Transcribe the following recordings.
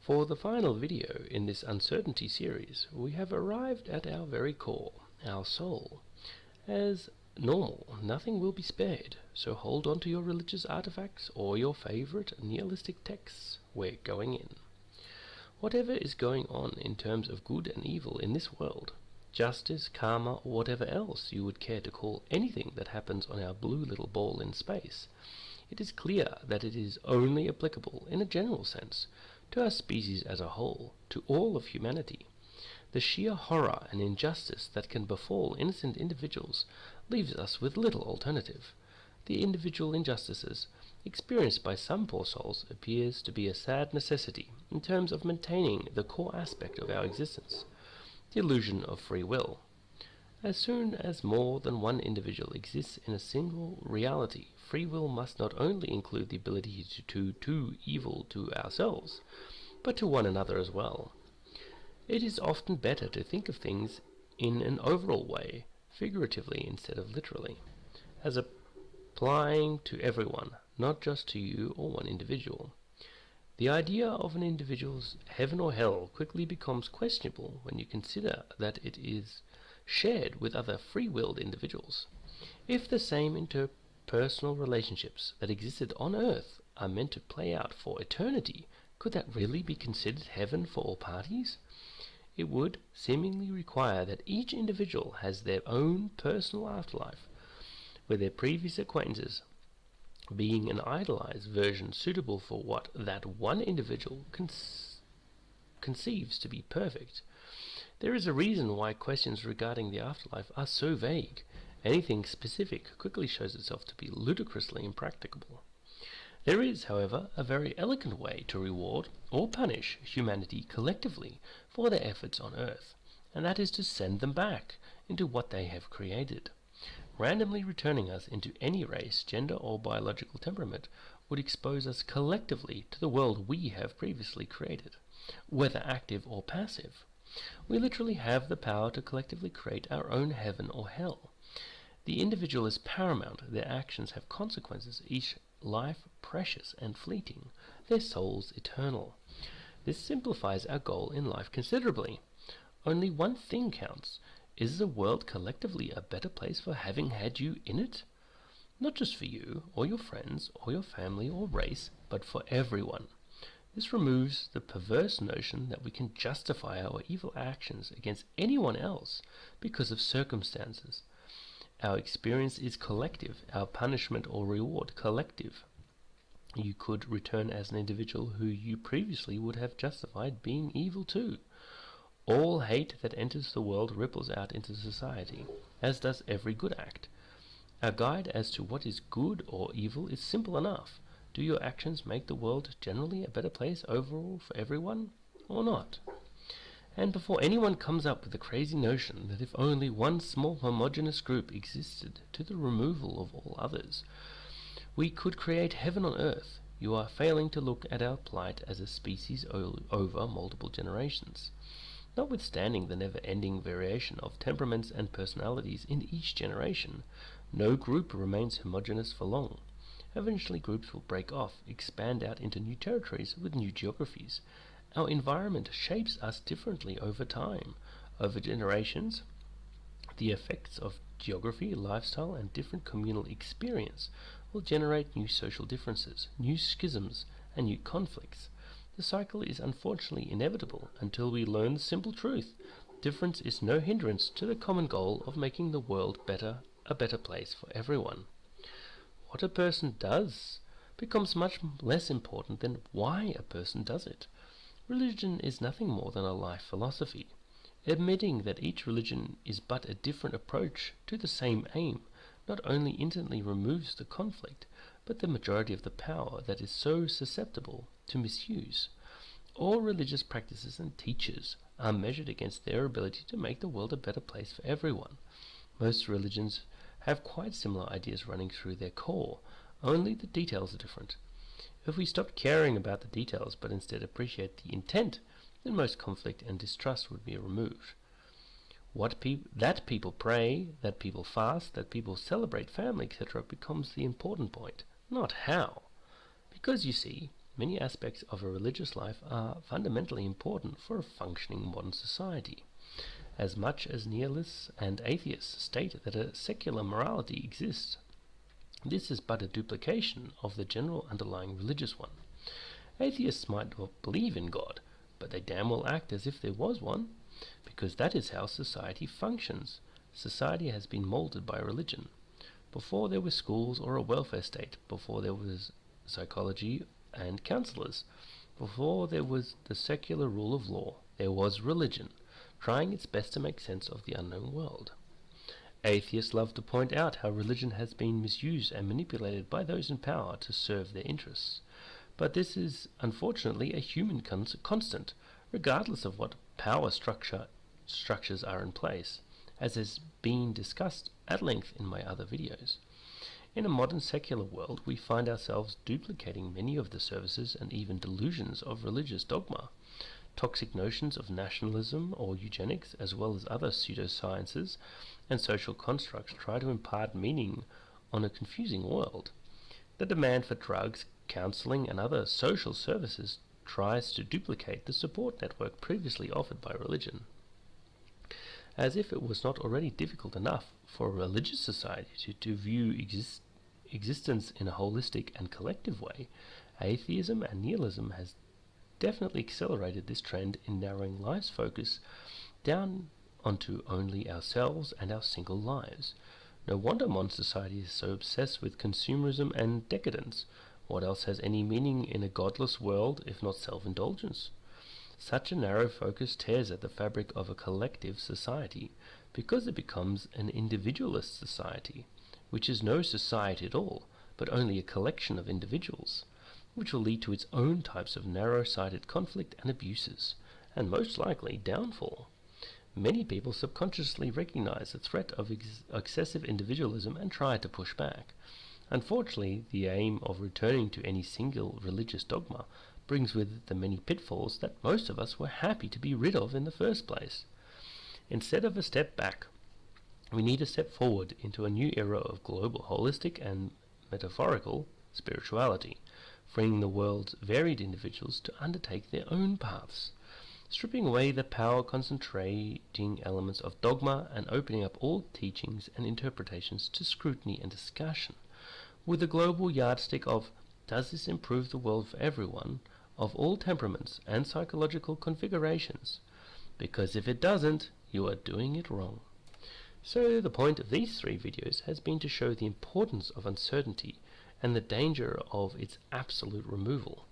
For the final video in this uncertainty series, we have arrived at our very core, our soul. As normal, nothing will be spared, so hold on to your religious artifacts or your favorite nihilistic texts. We're going in. Whatever is going on in terms of good and evil in this world, justice, karma, or whatever else you would care to call anything that happens on our blue little ball in space, it is clear that it is only applicable in a general sense to our species as a whole, to all of humanity. The sheer horror and injustice that can befall innocent individuals leaves us with little alternative. The individual injustices experienced by some poor souls appears to be a sad necessity in terms of maintaining the core aspect of our existence, the illusion of free will. As soon as more than one individual exists in a single reality, free will must not only include the ability to do evil to ourselves, but to one another as well. It is often better to think of things in an overall way, figuratively instead of literally, as applying to everyone, not just to you or one individual. The idea of an individual's heaven or hell quickly becomes questionable when you consider that it is shared with other free-willed individuals. If the same interpersonal relationships that existed on Earth are meant to play out for eternity, could that really be considered heaven for all parties? It would seemingly require that each individual has their own personal afterlife, with their previous acquaintances being an idealized version suitable for what that one individual conceives to be perfect. There is a reason why questions regarding the afterlife are so vague. Anything specific quickly shows itself to be ludicrously impracticable. There is, however, a very elegant way to reward or punish humanity collectively for their efforts on Earth, and that is to send them back into what they have created. Randomly returning us into any race, gender, or biological temperament would expose us collectively to the world we have previously created, whether active or passive. We literally have the power to collectively create our own heaven or hell. The individual is paramount, their actions have consequences, each life precious and fleeting, their souls eternal. This simplifies our goal in life considerably. Only one thing counts. Is the world collectively a better place for having had you in it? Not just for you, or your friends, or your family or race, but for everyone. This removes the perverse notion that we can justify our evil actions against anyone else because of circumstances. Our experience is collective, our punishment or reward collective. You could return as an individual who you previously would have justified being evil too. All hate that enters the world ripples out into society, as does every good act. Our guide as to what is good or evil is simple enough. Do your actions make the world generally a better place overall for everyone, or not? And before anyone comes up with the crazy notion that if only one small homogeneous group existed to the removal of all others, we could create heaven on earth, you are failing to look at our plight as a species over multiple generations. Notwithstanding the never-ending variation of temperaments and personalities in each generation, no group remains homogeneous for long. Eventually groups will break off, expand out into new territories with new geographies. Our environment shapes us differently over time. Over generations, the effects of geography, lifestyle, and different communal experience will generate new social differences, new schisms, and new conflicts. The cycle is unfortunately inevitable until we learn the simple truth. Difference is no hindrance to the common goal of making the world a better place for everyone. What a person does becomes much less important than why a person does it. Religion is nothing more than a life philosophy. Admitting that each religion is but a different approach to the same aim not only instantly removes the conflict, but the majority of the power that is so susceptible to misuse. All religious practices and teachers are measured against their ability to make the world a better place for everyone. Most religions have quite similar ideas running through their core, only the details are different. If we stopped caring about the details but instead appreciate the intent, then most conflict and distrust would be removed. That people pray, that people fast, that people celebrate family, etc. becomes the important point, not how. Because you see, many aspects of a religious life are fundamentally important for a functioning modern society. As much as nihilists and atheists state that a secular morality exists, this is but a duplication of the general underlying religious one. Atheists might not believe in God, but they damn well act as if there was one, because that is how society functions. Society has been molded by religion. Before there were schools or a welfare state, before there was psychology and counselors, before there was the secular rule of law, there was religion, trying its best to make sense of the unknown world. Atheists love to point out how religion has been misused and manipulated by those in power to serve their interests. But this is unfortunately a human constant, regardless of what power structures are in place, as has been discussed at length in my other videos. In a modern secular world, we find ourselves duplicating many of the services and even delusions of religious dogma. Toxic notions of nationalism or eugenics, as well as other pseudosciences and social constructs, try to impart meaning on a confusing world. The demand for drugs, counseling, and other social services tries to duplicate the support network previously offered by religion. As if it was not already difficult enough for a religious society to view existence in a holistic and collective way, atheism and nihilism has definitely accelerated this trend in narrowing life's focus down onto only ourselves and our single lives. No wonder modern society is so obsessed with consumerism and decadence. What else has any meaning in a godless world if not self-indulgence? Such a narrow focus tears at the fabric of a collective society, because it becomes an individualist society, which is no society at all, but only a collection of individuals, which will lead to its own types of narrow-sighted conflict and abuses, and most likely downfall. Many people subconsciously recognize the threat of excessive individualism and try to push back. Unfortunately, the aim of returning to any single religious dogma brings with it the many pitfalls that most of us were happy to be rid of in the first place. Instead of a step back, we need a step forward into a new era of global, holistic, and metaphorical spirituality, freeing the world's varied individuals to undertake their own paths, stripping away the power-concentrating elements of dogma and opening up all teachings and interpretations to scrutiny and discussion, with the global yardstick of, does this improve the world for everyone, of all temperaments and psychological configurations? Because if it doesn't, you are doing it wrong. So the point of these 3 videos has been to show the importance of uncertainty and the danger of its absolute removal.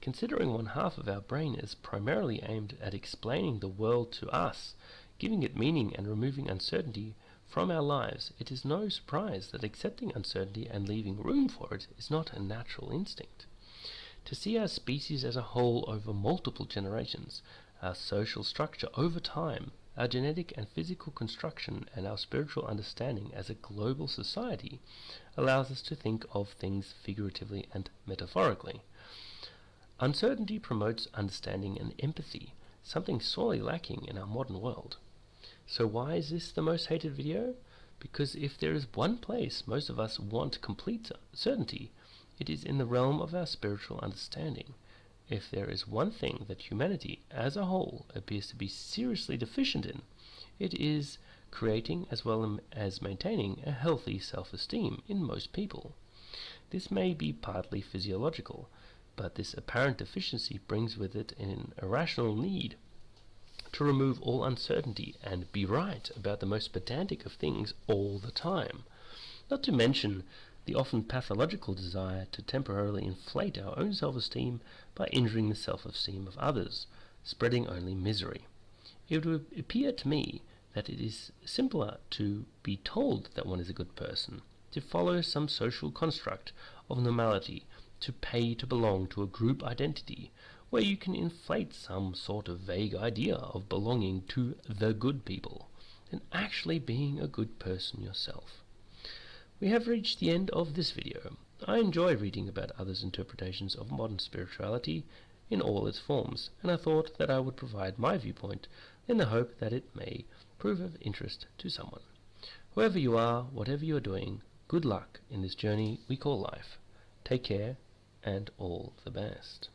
Considering one half of our brain is primarily aimed at explaining the world to us, giving it meaning and removing uncertainty from our lives, it is no surprise that accepting uncertainty and leaving room for it is not a natural instinct. To see our species as a whole over multiple generations, our social structure over time, our genetic and physical construction, and our spiritual understanding as a global society allows us to think of things figuratively and metaphorically. Uncertainty promotes understanding and empathy, something sorely lacking in our modern world. So why is this the most hated video? Because if there is one place most of us want complete certainty, it is in the realm of our spiritual understanding. If there is one thing that humanity as a whole appears to be seriously deficient in, it is creating as well as maintaining a healthy self-esteem in most people. This may be partly physiological, but this apparent deficiency brings with it an irrational need to remove all uncertainty and be right about the most pedantic of things all the time, not to mention the often pathological desire to temporarily inflate our own self-esteem by injuring the self-esteem of others, spreading only misery. It would appear to me that it is simpler to be told that one is a good person, to follow some social construct of normality, to pay to belong to a group identity, where you can inflate some sort of vague idea of belonging to the good people, than actually being a good person yourself. We have reached the end of this video. I enjoy reading about others' interpretations of modern spirituality in all its forms, and I thought that I would provide my viewpoint in the hope that it may prove of interest to someone. Whoever you are, whatever you are doing, good luck in this journey we call life. Take care, and all the best.